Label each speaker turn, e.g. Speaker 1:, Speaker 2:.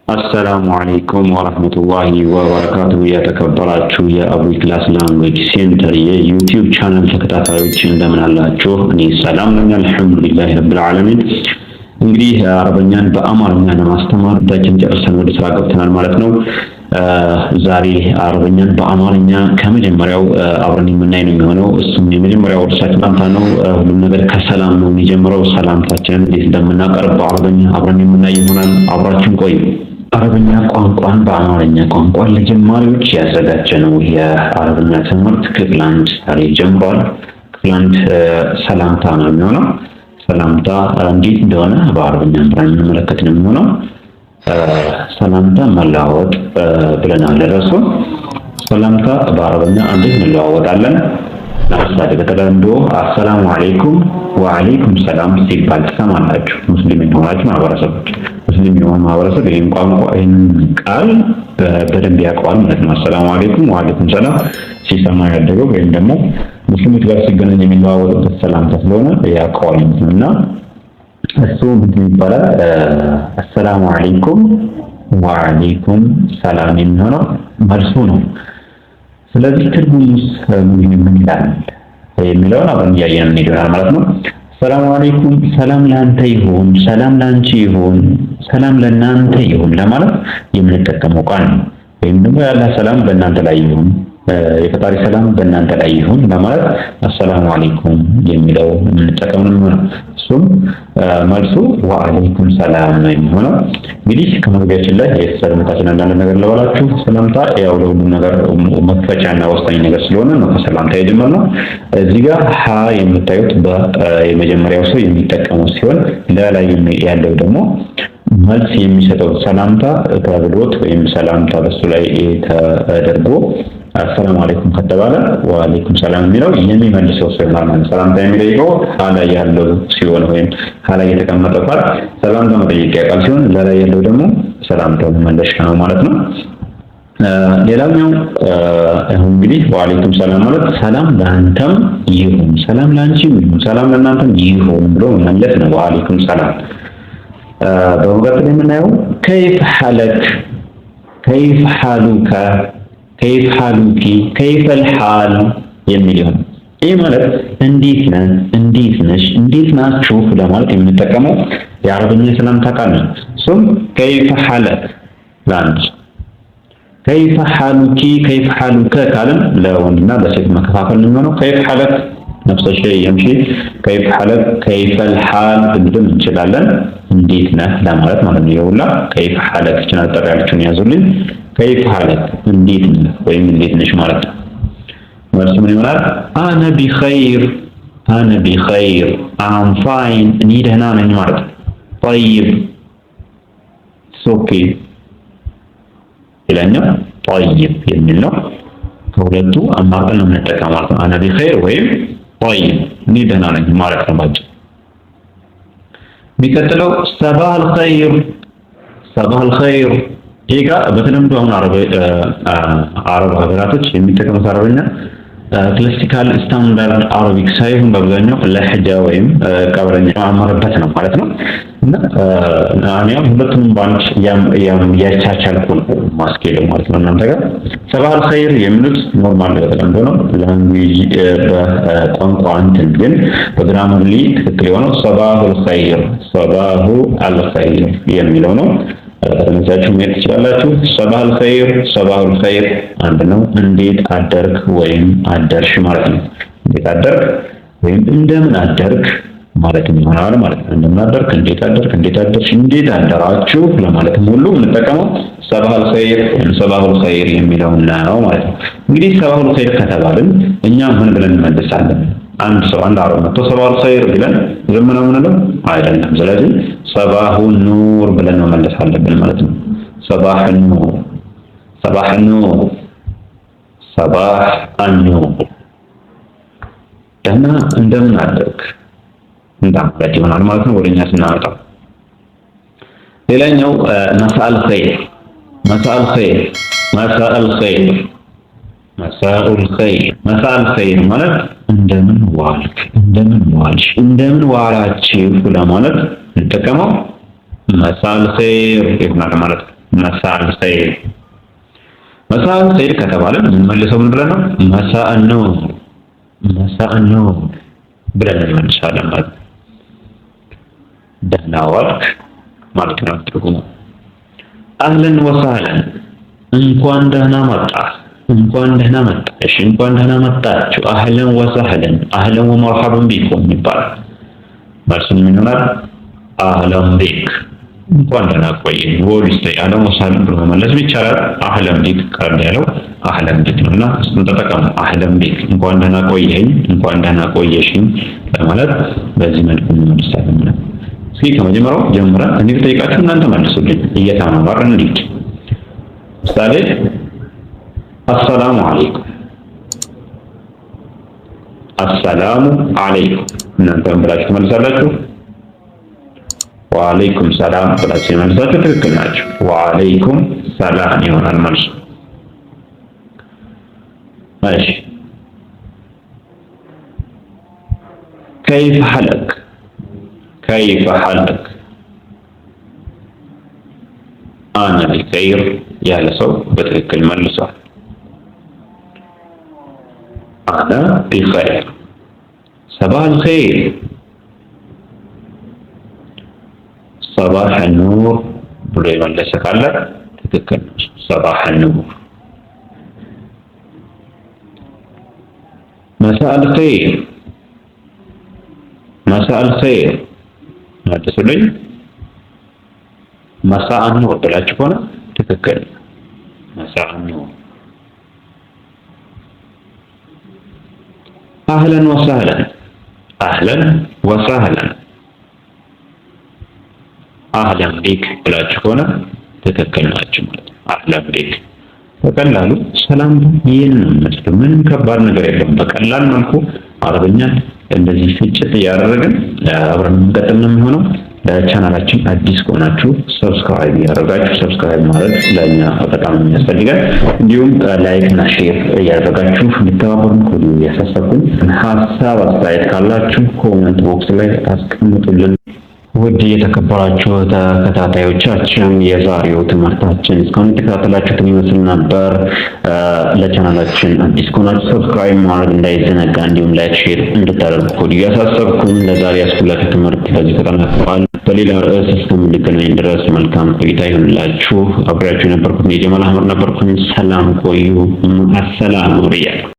Speaker 1: አሰላሙ አለይኩም ወራህመቱላሂ ወበረካቱሁ። የተከበራችሁ የአቡ ኢኽላስ ላንጉዌጅ ሴንተር የዩቲዩብ ቻናል ተከታታዮች እንደምን አላችሁ? እኔ ሰላም ነኝ አልሐምዱሊላሂ ረብል ዓለሚን። እንግዲህ አረበኛን በአማርኛ ለማስተማር ዳችን ጨርሰን ወደ ስራ ገብተናል ማለት ነው። ዛሬ አረበኛን በአማርኛ ከመጀመሪያው አብረን የምናይ ነው የሚሆነው። እሱም የመጀመሪያው ሰላምታ ነው። ሁሉም ነገር ከሰላም ነው የሚጀምረው። ሰላምታችንን እንዴት እንደምናቀርብ በአረበኛ አብረን የምናይ ይሆናል። አብራችን ቆዩ። አረበኛ ቋንቋን በአማርኛ ቋንቋ ለጀማሪዎች ያዘጋጀ ነው የአረበኛ ትምህርት ክፍል 1 ዛሬ ጀምሯል። ክፍል 1 ሰላምታ ነው የሚሆነው። ሰላምታ እንዴት እንደሆነ በአረበኛ አብረን እንመለከት ነው የሚሆነው። ሰላምታ መለዋወጥ ብለናል። ራሱ ሰላምታ በአረበኛ እንዴት እንለዋወጣለን? ለምሳሌ በተለምዶ አሰላሙ አለይኩም ወአለይኩም ሰላም ሲባል ትሰማላችሁ። ሙስሊም የሆናችሁ ማህበረሰቦች ሙስሊም የሆኑ ማህበረሰብ ይሄን ቋንቋ ይሄን ቃል በደንብ ያውቀዋል ማለት ነው። አሰላሙ አለይኩም ወአለይኩም ሰላም ሲሰማ ያደገው ወይም ደግሞ ሙስሊሞች ጋር ሲገናኝ የሚለዋወጡበት ሰላምታ ስለሆነ ያውቀዋል እና እሱ ምንድን ይባላል? አሰላሙ አለይኩም ወአለይኩም ሰላም የሚሆነው መልሱ ነው። ስለዚህ ትርጉሙስ ምን ይላል የሚለውን አብረን እያየን እንሄዳለን ማለት ነው። ሰላም አለይኩም ሰላም ላንተ ይሁን፣ ሰላም ላንቺ ይሁን፣ ሰላም ለናንተ ይሁን ለማለት የምንጠቀመው ቃል ነው። ወይም ደግሞ ያላህ ሰላም በእናንተ ላይ ይሁን፣ የፈጣሪ ሰላም በእናንተ ላይ ይሁን ለማለት አሰላሙ አለይኩም የሚለው የምንጠቀመው ነው። እሱም መልሱ ወአለይኩም ሰላም ነው የሚሆነው። እንግዲህ ከመግቢያችን ላይ የሰላምታችን አንዳንድ ነገር ለባላችሁ ሰላምታ ያው ለሁሉም ነገር መክፈቻና ወሳኝ ነገር ስለሆነ ነው ከሰላምታ የጀመርነው። እዚህ ጋር ሀ የምታዩት የመጀመሪያው ሰው የሚጠቀመው ሲሆን ለላይ ያለው ደግሞ መልስ የሚሰጠው ሰላምታ ተብሎት ወይም ሰላምታ በሱ ላይ ተደርጎ አሰላሙ አለይኩም ከተባለ ወአለይኩም ሰላም የሚለው የሚመልሰው ሰው ይሆናል ማለት ነው። ሰላምታ የሚጠይቀው ላይ ያለው ሲሆን ወይም ላይ የተቀመጠው ቃል ሰላምታ መጠየቂያ ቃል ሲሆን ላይ ያለው ደግሞ ሰላምታው መመለሻ ነው ማለት ነው። ሌላኛው እንግዲህ ወአለይኩም ሰላም ማለት ሰላም ለአንተም ይሁን፣ ሰላም ለአንቺም ይሁን፣ ሰላም ለእናንተም ይሁን ብሎ መመለስ ነው ወአለይኩም ሰላም። በመቀጠል የምናየው ከይፍ ሐለክ፣ ከይፍ ሐሉከ፣ ከይፍ ሐሉኪ፣ ከይፈል ሐል የሚል ይሆናል። ይህ ማለት እንዴት ነህ፣ እንዴት ነሽ፣ እንዴት ናችሁ ለማለት የምንጠቀመው የአረበኛ ሰላምታ ቃል ነው። እሱም ከይፍ ሐለክ ለአንቺ፣ ከይፍ ሐሉኪ፣ ከይፍ ሐሉከ ካልን ለወንድና ለሴት መከፋፈል ነው የሚሆነው። ከይፍ ሐለክ ነፍሰ ሸይ የምሺ፣ ከይፍ ሐለክ፣ ከይፈል ሐል ብንድም እንችላለን እንዴት ነህ ለማለት ማለት ነው። ይኸውላ ከይፍ ሐለክ ቻናል ጠራ ያለችውን ያዙልኝ። ከይፍ ሐለክ እንዴት ነህ ወይም እንዴት ነሽ ማለት ነው። መልሱ ምን ይሆናል? አነ ቢኸይር፣ አነ ቢኸይር፣ አም ፋይን፣ እኔ ደህና ነኝ ማለት ነው። ጠይብ ኦኬ፣ ሌላኛው ጠይብ የሚል ነው። ከሁለቱ አማርጠን ነው የምንጠቀመው ማለት ነው። አነ ቢኸይር ወይም ጠይብ፣ እኔ ደህና ነኝ ማለት ነው ማለት ነው። የሚቀጥለው ሰባህ አልኸይር፣ ሰባህ አልኸይር። ይሄ ጋር በተለምዶ አሁን አረብ ሀገራቶች የሚጠቀሙት አረበኛ ክላሲካል ስታንዳርድ አረቢክ ሳይሆን በአብዛኛው ለህጃ ወይም ቀብረኛ አማረበት ነው ማለት ነው። እና እኔም ሁለቱንም ባንድ ያቻቻልኩ ማስኬድ ማለት ነው እናንተ ጋር። ሰባህ አልኸይር የሚሉት ኖርማል በተለምዶ ነው ላንጉዌጅ በቋንቋ እንትን፣ ግን በግራመርሊ ትክክል የሆነው ሰባሁ አልኸይር፣ ሰባሁ አልኸይር የሚለው ነው። ተመሳሳይ መሄድ ትችላላችሁ። ሰባህ አልኸይር፣ ሰባሁ አልኸይር አንድ ነው። እንዴት አደርክ ወይም አደርሽ ማለት ነው። እንዴት አደርክ ወይም እንደምን አደርክ ማለት ይሆናል ማለት ነው። እንደምን አደርክ፣ እንዴት አደርክ፣ እንዴት አደርሽ፣ እንዴት አደራችሁ ለማለት ሁሉ የምንጠቀመው ሰባህ አልኸይር ወይም ሰባሁ አልኸይር የሚለውን ነው ማለት ነው። እንግዲህ ሰባሁ አልኸይር ከተባልን እኛ ምን ብለን እንመልሳለን? አንድ ሰው አንድ አረብ መጥቶ ሰባህ አልኸይር ብለን ዝም ነው የምንለው አይደለም። ስለዚህ ሰባሁ ኑር ብለን መመለስ አለብን ማለት ነው። ሰባህ ኑር፣ ሰባህ ኑር፣ ሰባህ ኑር። ደህና እንደምን አደርክ እንዳለት ይሆናል ማለት ነው ወደኛ ስናመጣው። ሌላኛው መሳአል ኸይር፣ መሳአል ኸይር፣ መሳአል ኸይር፣ መሳኡል ኸይር። መሳአል ኸይር ማለት እንደምን ዋልክ፣ እንደምን ዋልሽ፣ እንደምን ዋላችሁ ለማለት እንጠቀመው መሳአል ኸይር ይሆናል ማለት ነው። መሳእ ኸይር። መሳእ ኸይር ከተባለ የምንመልሰው ምን ብለን ነው? መሳእ ኑር፣ መሳእ ኑር ብለን እንመልሳለን ማለት ነው። ደህና ዋልክ ማለት ነው ትርጉሙ። አህለን ወሰህለን እንኳን ደህና መጣህ፣ እንኳን ደህና መጣሽ፣ እንኳን ደህና መጣችሁ። አህለን ወሰህለን አህለን ወመርሐበን ቢኩም ይባላል። መልሱም ምን ይሆናል? አህለን ቢክ እንኳን ደህና ቆየኝ። ወዲስተ አህለን ወሰህለን ብሎ መመለስ ይቻላል። አህለን ቢክ ቀር ያለው አህለን ቢክ ነውና እሱን ተጠቀሙ። አህለን ቢክ እንኳን ደህና ቆየኝ፣ እንኳን ደህና ቆየሽኝ ለማለት በዚህ መልኩ እንመልሳለን ማለት ነው። እስኪ ከመጀመሪያው ጀምረን እኔ ልጠይቃችሁ እናንተ መልሱልኝ እየተማማርን እንሂድ። ምሳሌ አሰላሙ አለይኩም፣ አሰላሙ አለይኩም እናንተ ብላችሁ ትመልሳላችሁ። ወአለይኩም ሰላም ብላችሁ መልሳችሁ ትክክል ናችሁ። ወአለይኩም ሰላም ይሆናል መልሱ። እሺ ከይፈ ሐለክ፣ ከይፈ ሐለክ አነ ቢኸይር ያለ ሰው በትክክል መልሷል። አነ ቢኸይር። ሰባህ ኸይር፣ ሰባህ ኑር ብሎ የመለሰ ካለ ትክክል ነው። ሰባህ ኑር። መሳእ ኸይር፣ መሳእ ኸይር መልሱልኝ። መሳእ ኑር ብላችሁ ከሆነ ትክክል መሳእ ኑር። አህለን ወሰህለን፣ አህለን ወሰህለን አህለን ቢክ ብላችሁ ከሆነ ትክክል ናችሁ ማለት ነው። አህለን ቢክ በቀላሉ ሰላም ይህን ነው የምትሉ ምንም ከባድ ነገር የለም። በቀላል መልኩ አረብኛ እንደዚህ ፍጭት እያደረግን አብረን እንቀጥል ነው የሚሆነው። ለቻናላችን አዲስ ከሆናችሁ ሰብስክራይብ ያደረጋችሁ፣ ሰብስክራይብ ማድረግ ለኛ በጣም የሚያስፈልጋል። እንዲሁም ላይክ እና ሼር እያደረጋችሁ እንድትተባበሩን ከወዲሁ እያሳሰብኩኝ፣ ሀሳብ አስተያየት ካላችሁ ኮሜንት ቦክስ ላይ አስቀምጡልን። ውድ የተከበራችሁ ተከታታዮቻችን የዛሬው ትምህርታችን እስካሁን የተከታተላችሁትን ይመስል ነበር። ለቻናላችን አዲስ ከሆናችሁ ሰብስክራይብ ማድረግ እንዳይዘነጋ፣ እንዲሁም ላይክ ሼር እንድታደርጉ ከወዲሁ እያሳሰብኩኝ ለዛሬ ያስኩላችሁ ትምህርት በዚህ ተጠናቋል። በሌላ ርዕስ እስከምንገናኝ ድረስ መልካም ቆይታ ይሁንላችሁ። አብሬያችሁ የነበርኩት የጀማል አህመድ ነበርኩኝ። ሰላም ቆዩ። አሰላሙ ሪያል